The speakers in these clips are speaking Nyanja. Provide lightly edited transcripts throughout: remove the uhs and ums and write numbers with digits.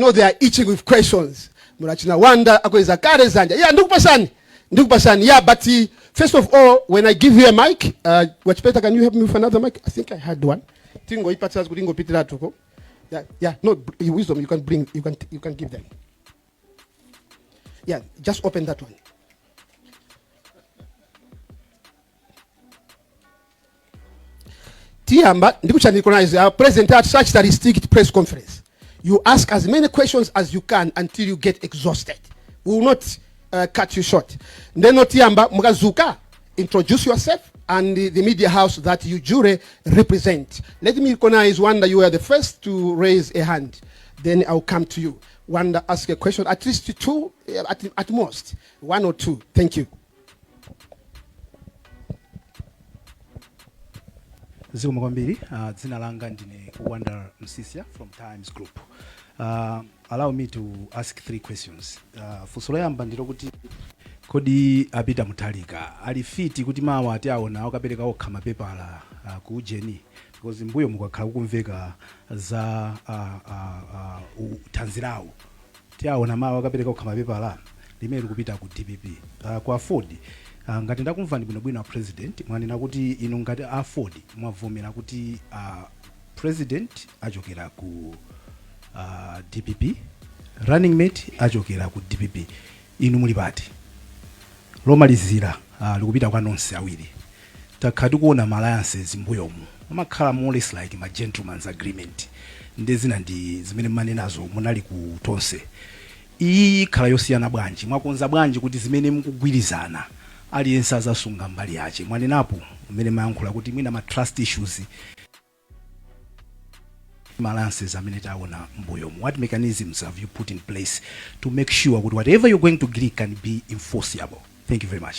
know they are itching with questions. Murachina wanda akweza kare zanja. Yeah, ndukupasani. Yeah, but first of all, when I give you a mic, Wachipeta, can you help me with another mic? I think I had one. Tingo ipatsa kuringo pitira tuko. Yeah, no, wisdom you can bring, you can give them. Yeah, just open that one. Tiamba, ndikuchanikuonize present at such that restrict press conference. You ask as many questions as you can until you get exhausted. We will not cut you short. Ndeno Tiamba, Mugazuka, introduce yourself and the media house that you jury represent. Let me recognize Wanda, you are the first to raise a hand. Then I'll come to you. Wanda, ask a question, at least two, at most, one or two. Thank you. Zikomo dzina langa ndine Wanda Msisia from Times Group. Allow me to ask 3 questions. Funso loyamba ndilo kuti kodi apita Mutharika ali fiti kuti mawa ati aona akapereka okha mapepala ku ujeni, because mbuyo mukakhala kumveka za Tanzirawo tiaona mawa akapereka okha mapepala limene likupita ku DPP kwa Ford. Ngati ndakumvani bwinobwino president mwanena kuti inu ngati Ford mwavomera kuti president achokera ku DPP, running mate achokera ku DPP, inu muli pati lomalizira likupita kwa nonse awiri. Takhati kuona alliances mbuyomu amakhala more less like ma gentleman's agreement ndezina ndi zimene manenazo munali ku tonse. Iyi khala yosiyana bwanji, mwakonza bwanji kuti zimene mukugwirizana aliyense azasunga mbali yache. Mwanenapo umene mayankhula kuti mwina ma trust issues alliances amene taona mbuyomu. What mechanisms have you put in place to make sure that whatever you're going to agree can be enforceable? Thank you very much.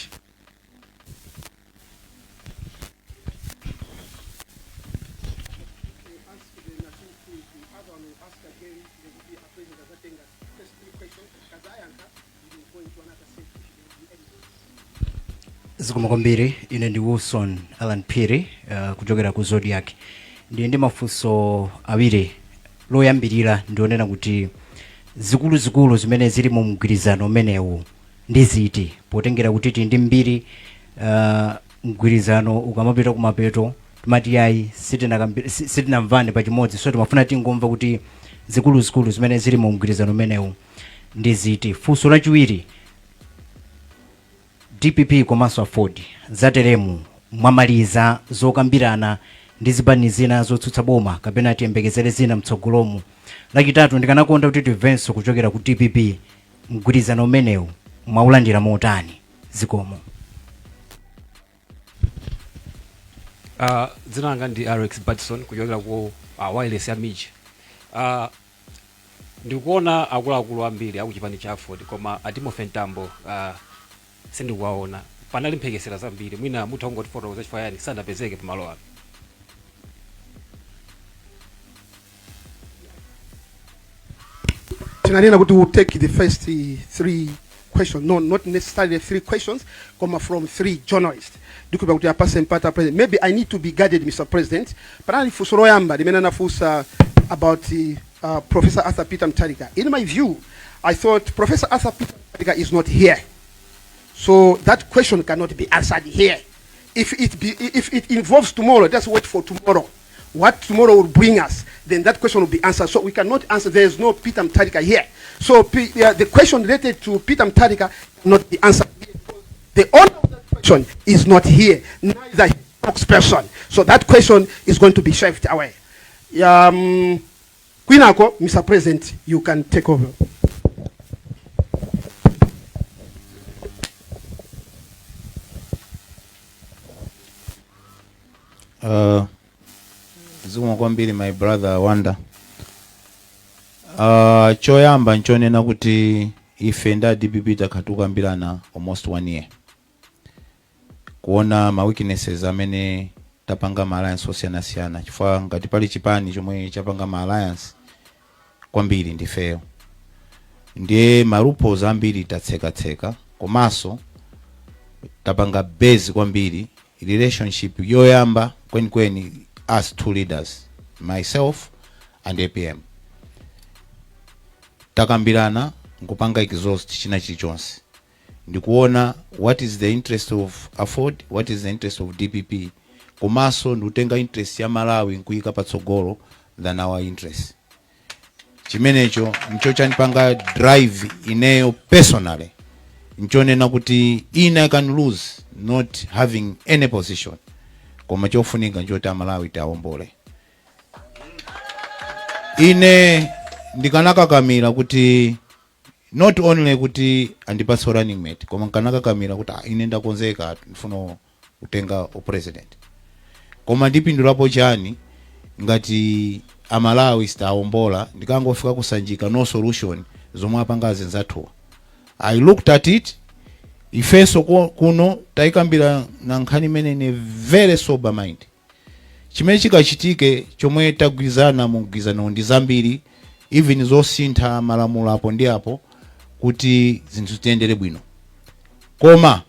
Zikomo kwambiri, ine ndi Wilson Alan Phiri kuchokera ku Zodiac. Ndi mafunso awiri. Loyambirira ndionena kuti zikulu zimene zili mu mgwirizano umenewu ndi ziti, potengera kuti ndi mbiri mgwirizano ukamapita kumapeto timati yayi sitinamvane pachimodzi, so timafuna tingomva kuti zikulu zimene zili mu mgwirizano umenewu ndi ziti. Funso lachiwiri, DPP komanso Ford zateremu mwamaliza zokambirana ndi zibani zina zotsutsa boma kapena tiyembekezere zina mtsogolomu. Lachitatu ndikanakonda kuti timvenso kuchokera ku DPP mgwirizano umenewu mwaulandira motani. Zikomo. Dzina langa ndi Alex Badson kuchokera ku wireless ya Miji. Ndikuona akuluakulu ambiri akuchipani cha Ford koma Timothy Ntambo sindikuwaona. Panali mphekesera zambiri, mwina mutha kungotifotokoza chifukwa yani sanapezeke pamalo ano. Tinanena kuti we'll take the first 3 questions. No, not necessarily 3 questions, come from 3 journalists. Maybe I need to be guided, Mr. President. But funso loyamba limene nafunsa about Professor Arthur Peter Mutharika. In my view, I thought Professor Arthur Peter Mutharika is not here. So that question cannot be answered here. If it involves tomorrow, let's wait for tomorrow. What tomorrow will bring us, then that question will be answered. So we cannot answer. There is no Peter Mutharika here. So the question related to Peter Mutharika cannot be answered here. The owner of that question is not here, neither his spokesperson. So that question is going to be shoved away. Kwinako, Mr. President, you can take over. Zikomo kwambiri my brother Wanda. Choyamba nchonena kuti ife nda DPP takhatukambirana almost 1 year. Kuona ma weaknesses amene tapanga ma alliance osiyana-siyana. Chifukwa ngati pali chipani chomwe chapanga ma alliance kwambiri ndifeyo. Ndiye marupo ambiri tatseka komanso tapanga base kwambiri relationship yoyamba kwenikweni as 2 leaders, myself and APM. takambirana nkupanga exhaust china chilichonse ndikuona what is the interest of afford, what is the interest of DPP, komanso ndikutenga interest ya Malawi nkuyika patsogolo than our interest. Chimenecho ncho chanipanga drive ineyo personally nchonena kuti I can lose not having any position, koma chofunika nchoti Malawi taombole. Ine ndikanaka kamira kuti not only kuti andipasa running mate, koma kanaka kamira kuti ine ndakonzeka ndifuna kutenga o president. Koma ndipindulapo chani ngati Amalawi staombola ndikangofika kusanjika no solution zomwe apanga zenzathu. I looked at it, ifeso kuno taikambira na nkhani mene ne very sober mind. Chimene chikachitike chomwe tagwizana mugwizano ndi zambiri, even zosintha malamulo apo ndi apo kuti zinthu zitendere bwino. Koma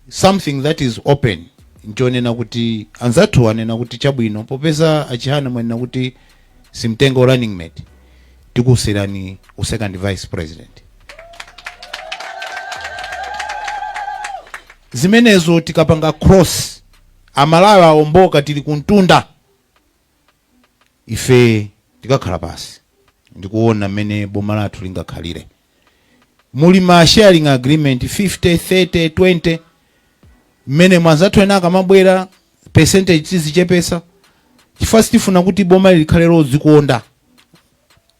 something that is open nchonena kuti anzathu anena kuti chabwino popeza achihana mwenena kuti simtengo running mate tikuserani u second vice president. Zimenezo tikapanga cross Amalawi aomboka tili kuntunda ife tikakhala pasi ndikuona mene boma lathu lingakhalire. Muli ma sharing agreement 50 30 20 mene mwanzathu ena akamabwera percentage tizichepesa chifukwa tifuna kuti boma likhale lodzikonda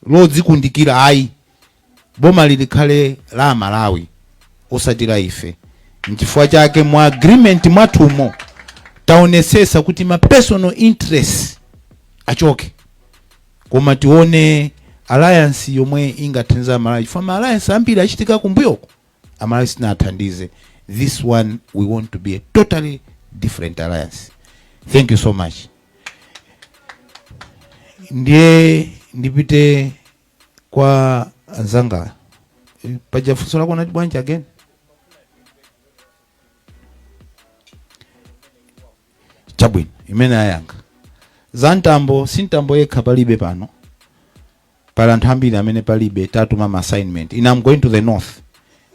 lodzikundikira ayi boma likhale la Malawi osatira ife. Nchifukwa chake mu agreement mwathumo taonesesa kuti ma personal interest achoke, koma tione alliance yomwe ingathandiza Malawi. Chifukwa alliance ambiri achitika kumbuyoko Amalawi sinathandize. This one we want to be a totally different alliance. Thank you so much. Ndiye ndipite kwa Nzanga. Pajafuso lako nati bwanja again. Chabwino imene ayanga. Zantambo sintambo yekha palibe pano. Pala ntambira amene palibe tatu mama assignment. And I'm going to the north.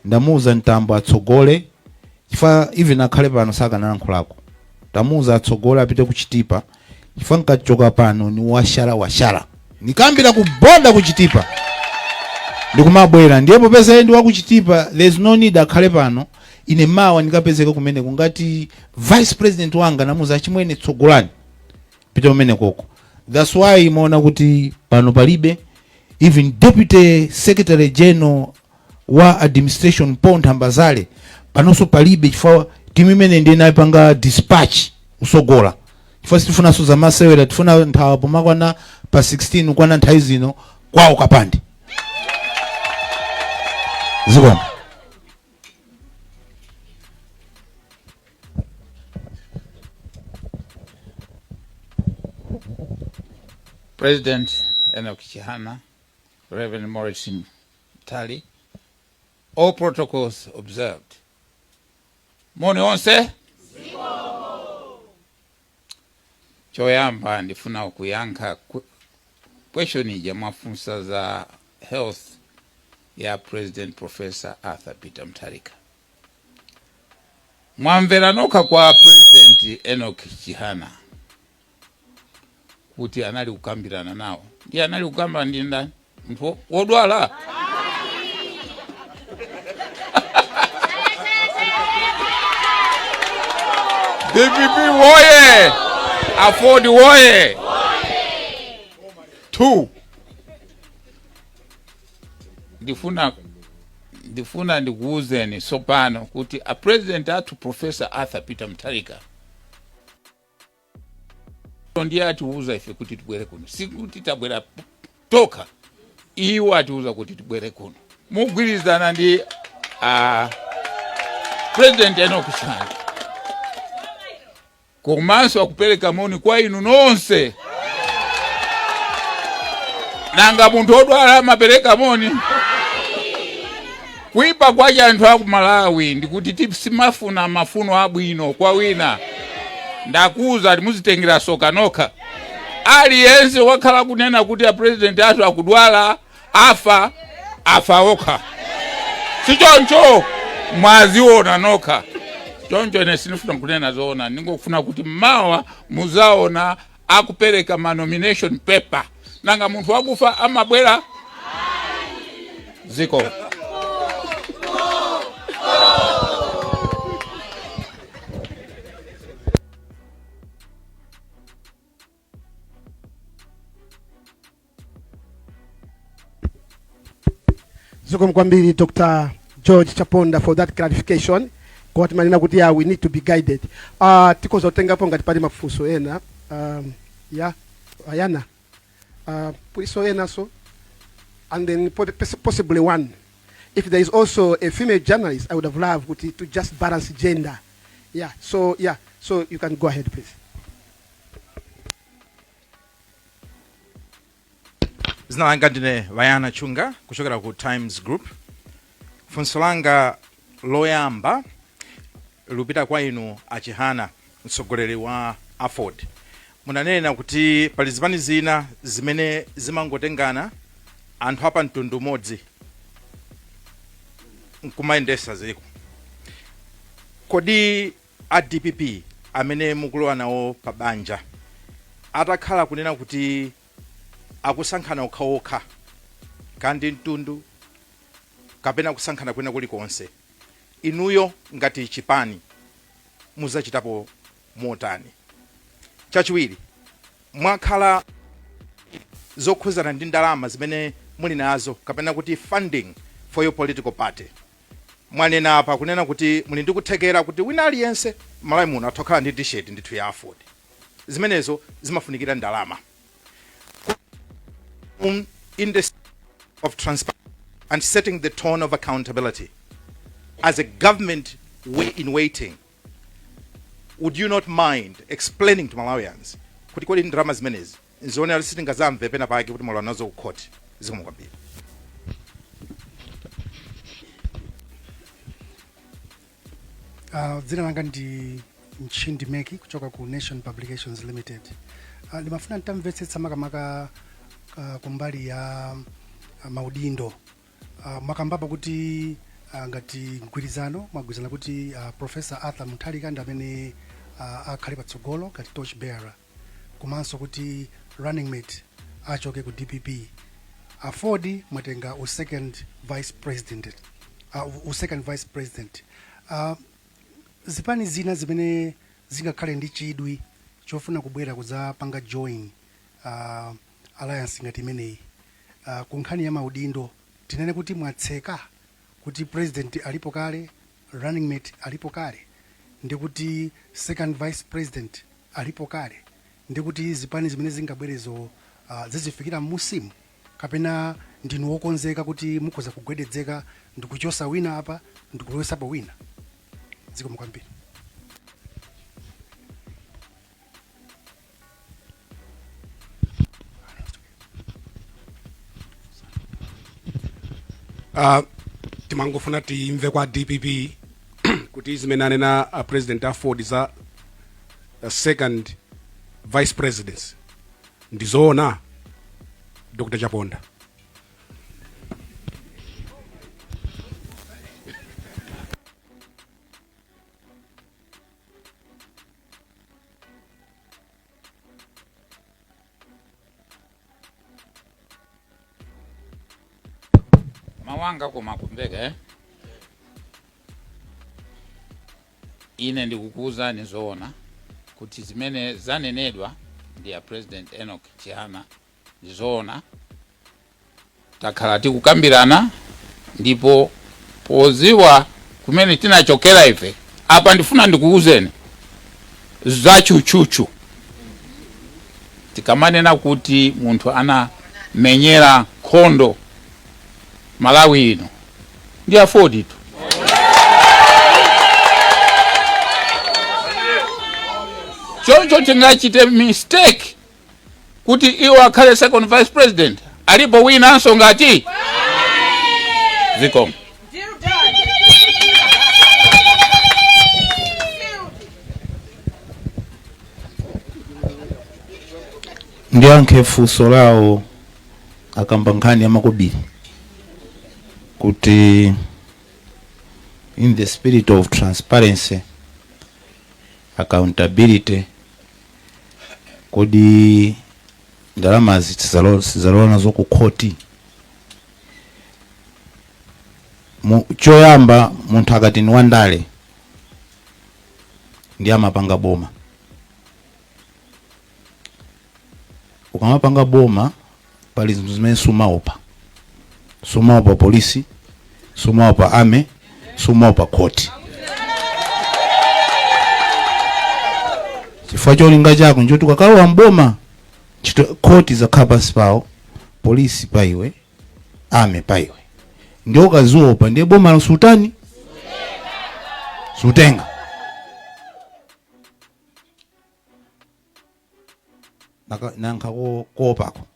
Ndamuza ntambo atsogole. Chifukwa even akhale pano saka nalankhulako. Tamuza atsogole apite kuchitipa. Chifukwa nkachoka pano ni washara. Nikambira kuboda kuchitipa. Ndikumabwera ndiye popeza ndi wakuchitipa, there's no need akhale pano. Ine mawa nikapezeka kumene kungati vice president wanga namuza chimwene tsogolani pita kumene koko. That's why imeona kuti pano palibe even deputy secretary general wa administration Ponta Mbazale panonso palibe chifukwa timu imene ndi naipanga dispatch usogola. Chifukwa tifuna suza masewera tifuna nthawa pomakwana pa 16 kwana nthawi zino kwawo kapande. Zikoma. President Enoch Chihana, Reverend Morris Mtali, all protocols observed. Moni onse? Choyamba ndifuna kuyankha question ya mafunsa za health ya President Professor Arthur Peter Mutharika. Mwamvera noka kwa President Enoch Chihana kuti anali kukambirana nawo. Ndiye anali kukamba ndi ndani? Mtu wodwala. DPP woye! Afford woye! 2. Ndifuna ndikuuzeni sopano kuti a president atu Professor Arthur Peter Mutharika ndiye atiuza ife kuti tibwere kuno. Sikuti tabwera toka. Iwo atiuza kuti tibwere kuno. Mugwirizana ndi President Enoch Chihana. Komanso akupeleka moni kwa inu nonse. Nanga muntu odwala mapereka moni. Kuipa kwa anthu aku Malawi ndikuti tisimafuna mafuno abwino kwa wina. Ndakuza muzitengera soka noka. Aliyense wakhala kunena kuti a president atu akudwala, afa okha sichoncho mwaziona nokha choncho ine sinifuna kunena zoona ningofuna kuti mawa muzaona akupereka nomination paper nanga munthu wakufa amabwera ziko Zikomo kwambiri Dr. George Chaponda for that clarification. Kwa watu manena kuti we need to be guided. Tiko zotengapo ngati pali mafunso ena. Ayana. Puiso ena so. And then possibly one. If there is also a female journalist, I would have loved to just balance gender. So you can go ahead, please. Zina langa ndine Vayana Chunga kuchokera ku Times Group. Funso langa loyamba lupita kwa inu Achihana, mtsogoleri wa Afford. Munanena kuti pali zipani zina zimene zimangotengana anthu apa mtundu modzi nkumayendesa ziko. Kodi a DPP amene mukulowa nawo pabanja atakhala kunena kuti akusankhana okhaokha kandi mtundu kapena kusankhana kwena kulikonse, inuyo ngati chipani muzachitapo motani? Chachiwiri, mwakhala zokhuzana ndi ndalama zimene muli nazo kapena kuti funding for your political party, mwanena apa kunena kuti muli ndi kuthekera kuti wina aliyense malawi muno athokhala ndi t-shirt ndithu ya Afford. Zimenezo zimafunikira ndalama. In the of transparency and setting the tone of accountability as a government in waiting, would you not mind explaining to Malawians kuti kodi ndalama zimenezi nzione alisitinga zamve pena pake kuti mwalowa nazo ku court? Zikomo kwambiri. Dzina langa ndi Mchindi Meki kuchoka ku Nation Publications Limited. Limafuna nitamvetsetsa makamaka kumbali ya maudindo. Makambapa kuti ngati mgwirizano mwagwirizana kuti Professor Arthur Mutharika ndi amene akhale patsogolo ngati torch bearer, komanso kuti running mate achoke ku DPP. Afford mwatenga second vice president. Zipani zina zimene zingakhale ndi chidwi chofuna kubwera kuzapanga join alliance ngati imeneyi, ku nkhani ya maudindo tinene kuti mwatseka kuti president alipo kale, running mate alipo kale, ndi kuti second vice president alipo kale, ndi kuti zipani zimene zingabwerezo zizifikira musimu, kapena ndinu wokonzeka kuti mukhoza kugwededzeka ndikuchosa wina apa ndikulowesapo wina? Zikomo kwambiri. Timangofuna timve kwa DPP kuti zimene anena President Afford za second vice president ndizoona, Dr. Chaponda? mawanga koma kumveka ine ndikukuza nizoona kuti zimene zanenedwa ndi ya President Enoch Chihana ndizoona. Takhala tikukambirana ndipo poziwa kumene tinachokera ife apa ndifuna ndikuuzeni zachuchuchu. Tikamanena kuti munthu anamenyera nkhondo Malawi ino ndi Afford tu. Choncho tingachite mistake kuti iwo akhale second vice president alipo winanso ngati Zikomo. Ndiyankhe funso lawo akamba nkhani ya makobiri kuti in the spirit of transparency, accountability, kodi ndalama zizalowa nazo ku khoti. Choyamba munthu akati ni wandale ndi amapanga boma. Ukamapanga boma pali zinthu zimene sumaopa polisi, sumaopa army, sumaopa khoti. Chifukwa cholinga chako njoti ukakalowa mboma khoti zakhala pansi pawo, polisi pa iwe, army pa iwe. Ndio ukaziopa ndiye boma la sultani sutenga. Nanka koopako.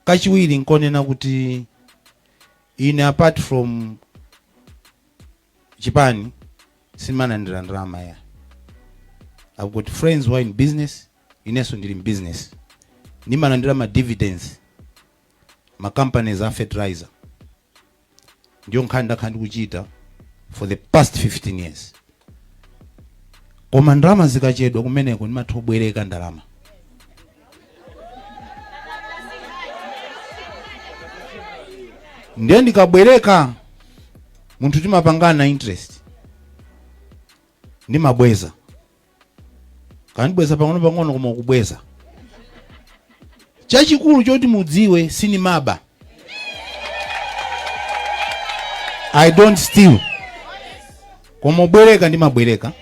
Kachiwiri nkonena kuti ine apart from chipani simana ndalama ya. I've got friends who are in business, ineso ndili in business. Nimana ndalama dividends. Ma companies are fertilizer. Ndio nkhanda kuchita for the past 15 years. Koma ndalama zikachedwa kumeneko nimathobwereka ndalama. Ndiye ndikabwereka munthu timapangana interest. Ndimabweza. Kanibweza pang'ono koma kubweza. Chachikulu choti mudziwe sini maba. I don't steal. Koma bwereka ndimabwereka.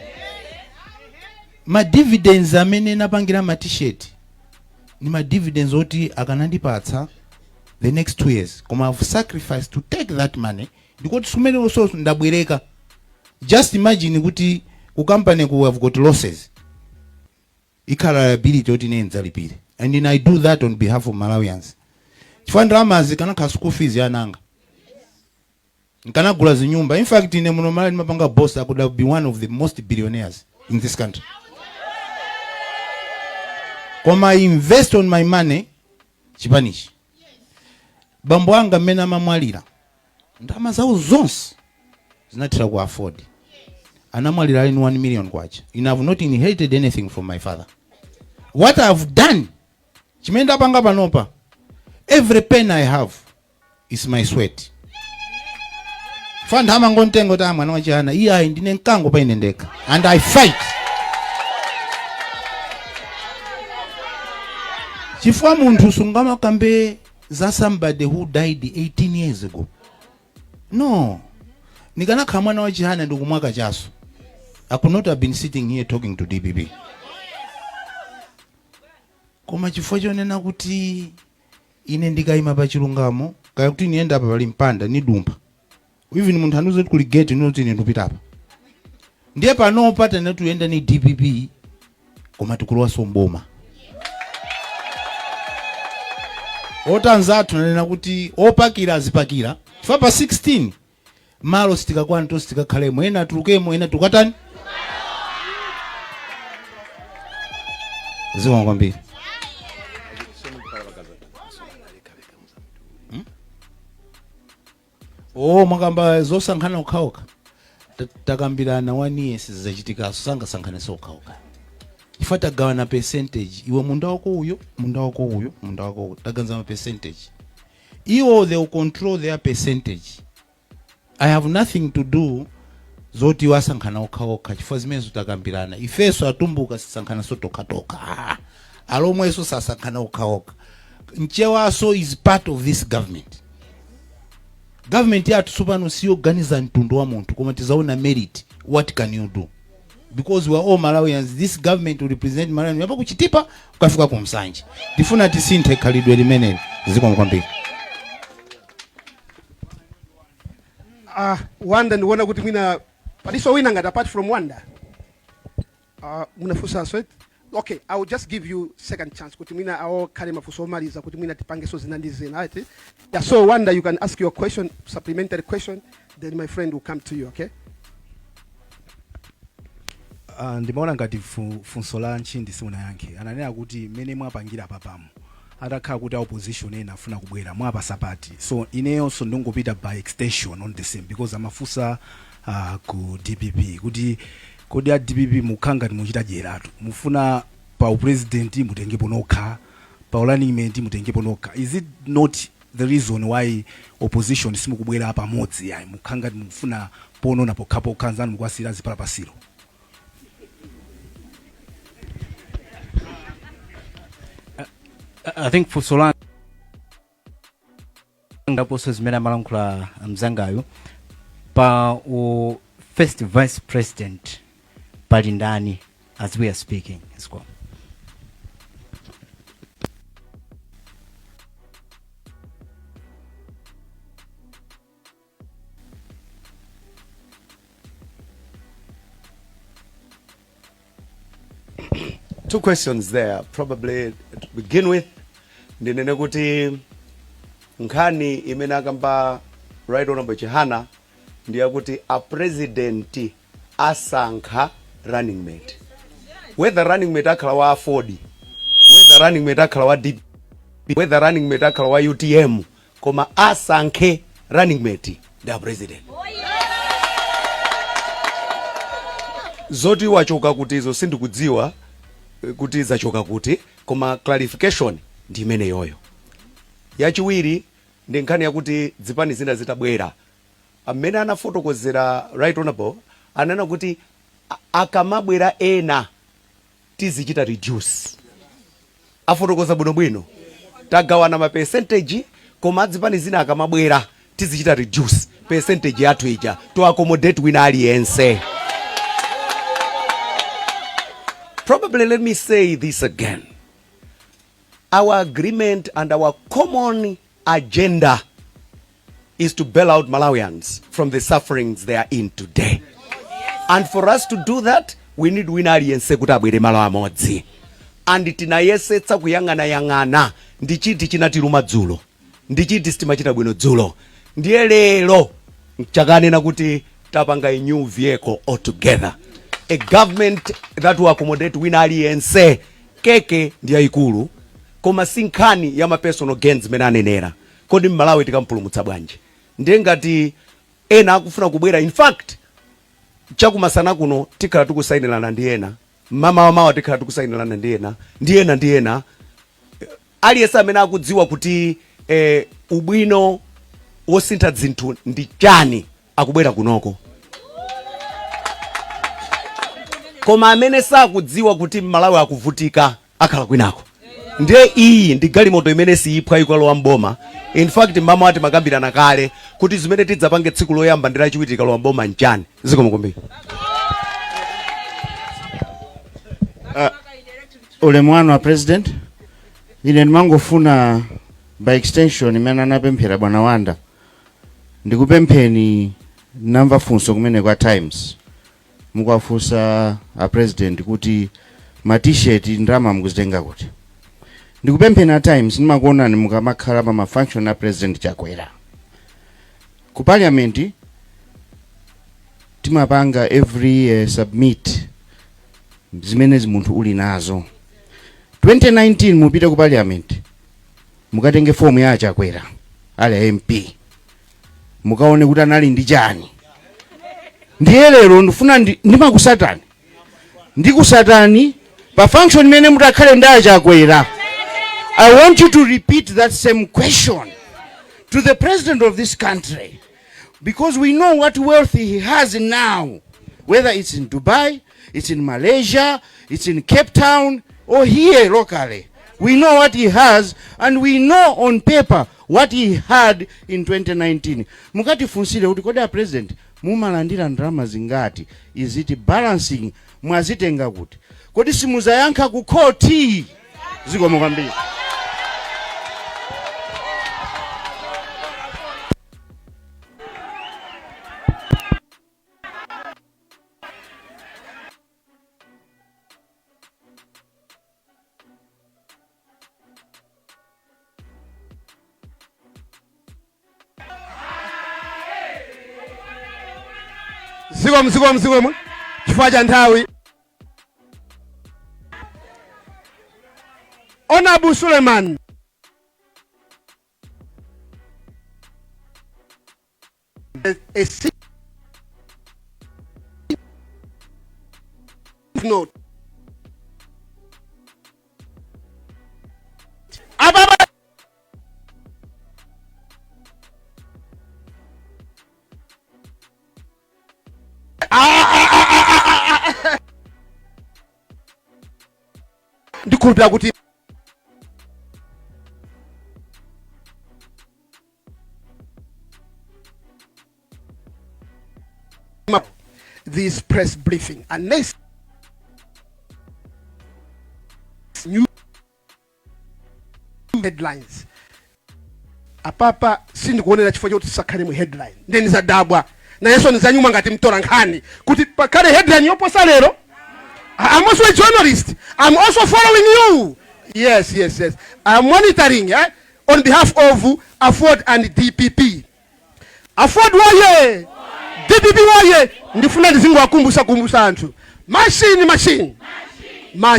Ma dividends amene napangira ma t-shirt ni ma dividends oti akanandipatsa the next 2 years. Koma I've sacrificed to take that money because sumene also ndabwereka. Just imagine kuti ku company ku have got losses. Ikhala liability oti nenza lipire. And then I do that on behalf of Malawians. Chifukwa ndalama zikanakha school fees yananga. Nkanagula zinyumba. In fact, in muno Malawi mapanga boss, I could have been one of the most billionaires in this country. Koma I invest on my money chipanishi. Bambo anga mena mamwalira. Ndalama zawo zonse zinatira ku afford. Anamwalira in 1 million kwacha. And I've not inherited anything from my father. What I've done, chimenda panga panopa, every pen I have is my sweat. Fund hama ngontengo ta mwana wachana, iya ndine nkango pa inendeka. And I fight. Chifukwa munthu sungama kambe za somebody who died 18 years ago. No. Nikana kamwana wachana ndikumwaka chaso. I could not have been sitting here talking to DPP. Koma chifukwa chonena kuti ine ndikayima pa chilungamo, kaya kuti nienda apa pali mpanda ni dumpa. Even munthu anuze kuti gate noti ine ndupita apa. Ndiye panopa tane tuyenda ni DPP koma tikulowa somboma. Otanzatu nanena kuti opakira azipakira. Chifukwa pa 16 malo sitikakwana to sitikakhalemo, ena tulukemo, ena tukatani. Ziko ngwambiri. Mwakamba zosankhana ukhaoka. Takambirana 1 year sizachitika sankhana sokhaoka. Chifukwa tagawana percentage. Iwe munda wako uyo, munda wako uyo, munda wako uyo. Taganza percentage. Iwo they will control their percentage. I have nothing to do zoti wasankhana ukhaoka. Chifukwa zimene zotakambirana. Ifeso atumbuka sisankhana sotokatoka. Alomweso sasankhana ukhaoka. Nchewaso is part of this government. Government yatu supano si organiza ntundu wa muntu koma tizaona merit. What can you do? Because we are all Malawians, this government will represent Malawians. Yapa kuchitipa ukafika kumsanje. Tifuna tisinte khalidwe limene ziko mkwambiri. Wanda ndiwona kuti mina paliso wina ngati apart from Wanda. Munafusa sweat. Okay, I will just give you second chance. Kuti mina awo kale mafuso maliza kuti mina tipange so zinandizina, right? Yeah, so Wanda, you can ask your question, supplementary question, then my friend will come to you, okay? Ndimaona ngati funso la Nchindi simuna yankhe. Ananena kuti mene mwapangira papamu. atakhala kuti opposition ena afuna kubwera mwapasapati. So ineyonso ndingopita by extension on the same because amafusa ku DPP kuti kodi a DPP mukhanga timuchita jeratu mufuna pa president mutengepo nokha pa running mate mutengepo nokha. Is it not the reason why opposition simukubwera pamodzi yayi mukhanga mufuna pono na pokhapo khanzani mukwasira zipalapasiro? I think for Solan ndaposo zimene amalankhula mzangayo pa o first vice president pali ndani as we are speaking as well. Two questions there. Probably to begin with, ndinene kuti nkhani imene akamba Right Honorable Chihana ndiye kuti a president asankha running mate. Whether running mate akhala wa Ford, whether running mate akhala wa DP, whether running mate akhala wa UTM, koma asankhe running mate the president. Zoti wachoka kuti izo sindikudziwa kuti zachoka kuti, koma clarification ndi imene yoyo. Yachiwiri ndi nkhani yakuti dzipani zina zitabwera amene anafotokozera Right Honorable anena kuti akamabwera ena tizichita reduce. Afotokoza bwinobwino tagawana ma percentage, koma dzipani zina akamabwera tizichita reduce percentage yathu ija to accommodate wina aliyense. Probably let me say this again. Our agreement and our common agenda is to bail out Malawians from the sufferings they are in today. And for us to do that, we need wina aliyense kuti abwere malo amodzi. And tinayesetsa kuyang'ana ndi chiti chinatiluma dzulo, ndi chiti sitimachita bwino dzulo, ndiye lero chakanena kuti tapanga a new vehicle altogether. A government that will accommodate wina aliyense. Keke ndiya ikulu koma sinkhani ya ma personal gains mene anenera. Kodi Malawi tikampulumutsa bwanji? Ndiye ngati ena akufuna kubwera, in fact chakumasana kuno tikhala tikusainirana ndi ena, mama wa mawa tikhala tikusainirana ndi ena aliyense amene akudziwa kuti ubwino wosintha zinthu ndi chani akubwera kunoko. Koma amene sakudziwa kuti Malawi akuvutika akhala kwinako. Ndiye iyi ndi galimoto imene siyiphwa ikalowa mboma. In fact mama ati makambirana kale kuti zimene tidzapange tsiku loyamba ndi lachiwiri ikalowa mboma njani. Zikomokombe. Ulemwano wa president ine ndimangofuna by extension imene anapemphera bwana Wanda ndikupempheni namva funso kumene kwa Times mukwafusa a president kuti ma t-shirt ndrama mukuzitenga kuti. Ndikupempheni a Times nimakuonani mukamakhala pa ma function a president Chakwera ku parliament timapanga every submit zimene zimunthu uli nazo. 2019 mupite ku parliament mukatenge form ya Chakwera ali MP mukaone kuti anali ndi chani. Ndiye lero ndifuna ndimakusatani ndikusatani pa function imene mutakhale ndi Chakwera. I want you to repeat that same question to the president of this country, because we know what wealth he has now, whether it's in Dubai, it's in Malaysia, it's in Cape Town, or here locally. We know what he has, and we know on paper what he had in 2019. Mukati funsile kuti kodi a president mumalandira ndrama zingati? Is it balancing? Mwazitenga kuti kodi simuzayankha ku koti? Zikomo kwambiri. Zikomo chifukwa cha nthawi. Honorable Suleiman a note. Ndikhulupira kuti this press briefing and next new headlines apapa sindikuonera chifukwa choti sakhale mu headline ndeni zadabwa nayenso nizanyuma ngati mtora nkhani kuti pakhale headline yoposa lero. I'm also a journalist. I'm also following you. Yes. I'm monitoring on behalf of Afford and DPP. Afford waye, DPP waye. Ndifuna ndizingu wakumbusa anthu. Machine. Mwa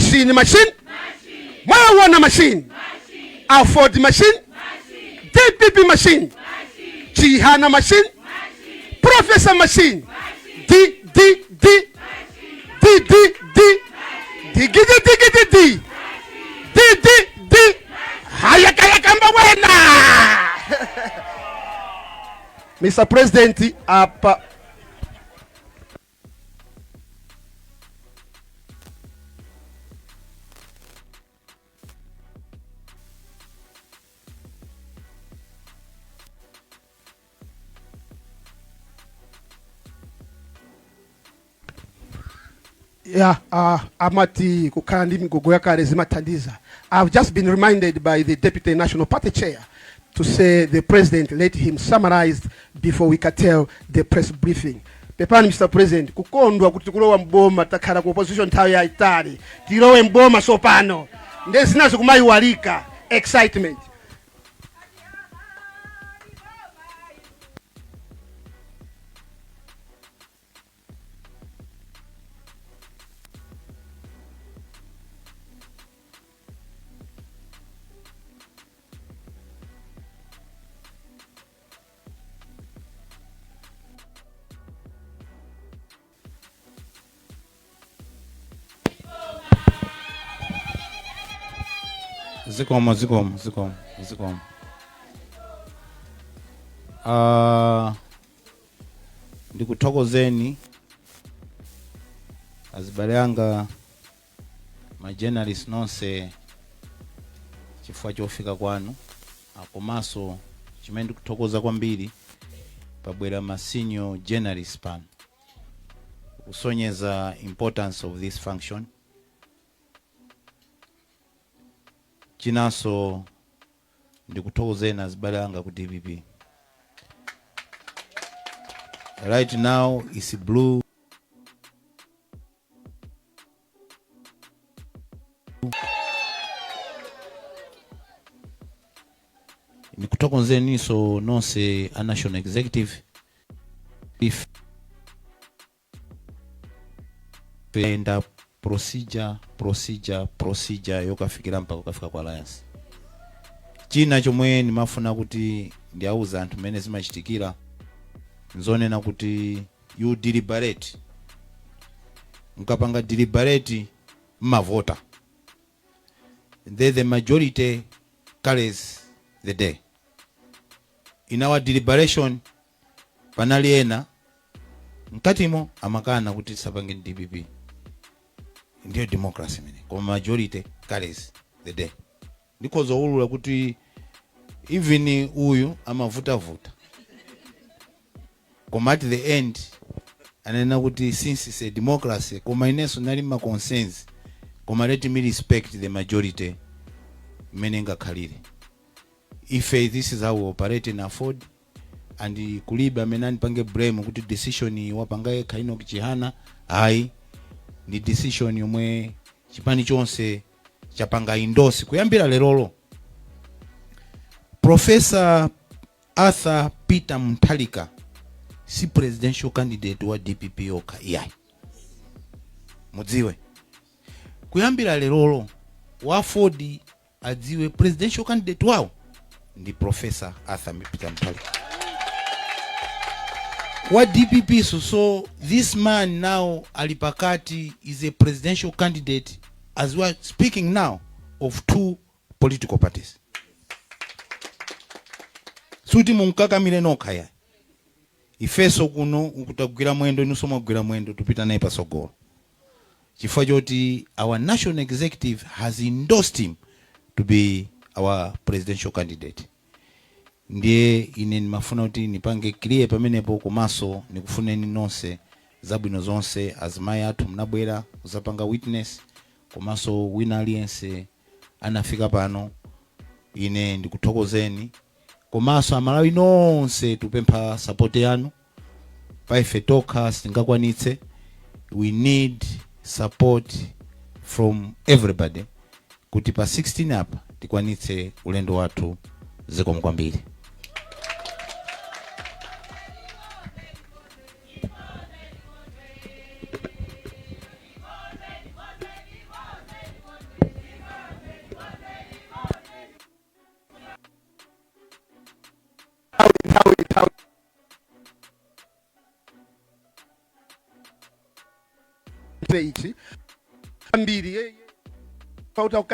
wana machine. Afford machine. DPP machine. Chihana machine. Professor machine. Mr. President, amati kukhala ndi migogo yakale zimathandiza. I've just been reminded by the Deputy National Party Chair to say the President let him summarize before we can tell the press briefing. Pepani Mr. President, kukondwa kuti kulowa mboma takhala ku opposition nthawi yaitali. Tilowe mboma sopano. Ndezinazo kumayiwalika excitement. Zikomo. Ndikuthokozeni azibale yanga ma journalists nonse chifukwa chofika kwanu. Komanso chimene ndikuthokoza kwambiri pabwera ma senior journalists pano kusonyeza importance of this function. Chinanso ndikuthokozeni azibale anga ku DPP. Right now it's blue. Ndikuthokozeni so nonse a national executive if enda procedure yokafikira mpaka kufika kwa alliance. China chomwe nimafuna kuti ndiauza anthu mene zimachitikira nzonena kuti you deliberate. Mkapanga deliberate mmavota. The majority carries the day. In our deliberation panali ena mkatimo amakana kuti sapange DPP. Ndiyo democracy mene. Kwa majority carries the day. Because ulula kuti even uyu amavuta. Koma at the end anena kuti since it's a democracy koma ineso nali ma concerns koma let me respect the majority mene ngakhalire. If this is how we operate in Afford and kuliba menani pange blame kuti decision wapangaye kaino kichihana hai ni decision yomwe chipani chonse chapanga endorse kuyambira lerolo. Professor Arthur Peter Mutharika si presidential candidate wa DPP yoka yai. Mudziwe. Kuyambira lerolo wa Afford adziwe presidential candidate wao ndi Professor Arthur Peter Mutharika. What DPP so this man now Alipakati is a presidential candidate as we are speaking now of 2 political parties. Suti munkaka mile no kaya. Ifeso kuno ukutagwira mwendo inusoma kugwira mwendo tupita naye pasogolo. Chifukwa choti our national executive has endorsed him to be our presidential candidate. Ndiye ine nimafuna kuti nipange clear pamenepo komaso nikufuneni nonse zabwino zonse azimayi athu mnabwera kuzapanga witness komaso wina aliyense anafika pano ine ndikuthokozeni komaso amalawi nonse tupempha support yanu paife tokha singakwanitse. We need support from everybody kuti pa 16 apa tikwanitse ulendo wathu zikomo kwambiri. Page ambiri pauta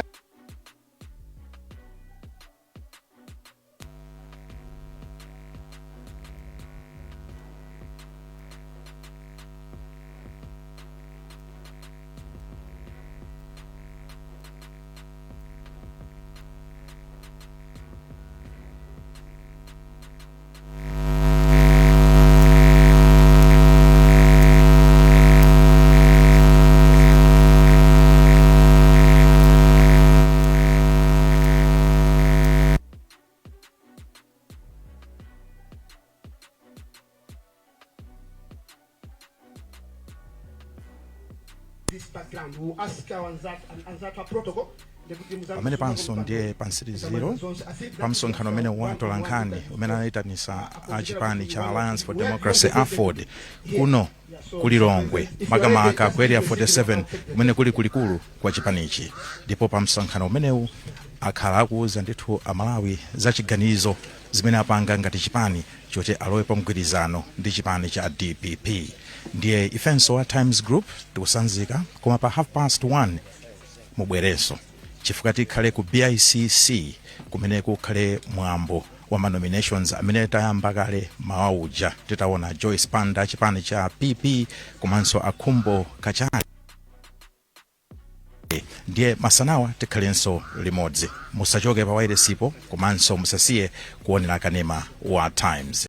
this background. We'll ask our Anzata protocol. Pamene panso ndiye pansiriziro pamsonkhano umene watola nkhani umene anayitanisa achipani cha Alliance for Democracy AFOD kuno kuli Lilongwe makamaka ku area 47 umene kuli kulikulu kwa chipanichi. Ndipo pamsonkhano umenewu akhala akuuza ndithu amalawi za chiganizo zimene apanga ngati chipani choti alowe pa mgwirizano ndi chipani cha DPP. Ndiye ifenso wa Times Group tikusanzika koma pa 1:30 mubwereso chifukwa tikhale ku BICC kumene kukhale mwambo wa nominations amene tayamba kale mawauja titaona Joyce Panda chipani cha PP komanso Akhumbo Kachali. Ndiye masanawa tikhalenso limodzi musachoke pa wairesipo komanso musasiye kuonera kanema wa Times.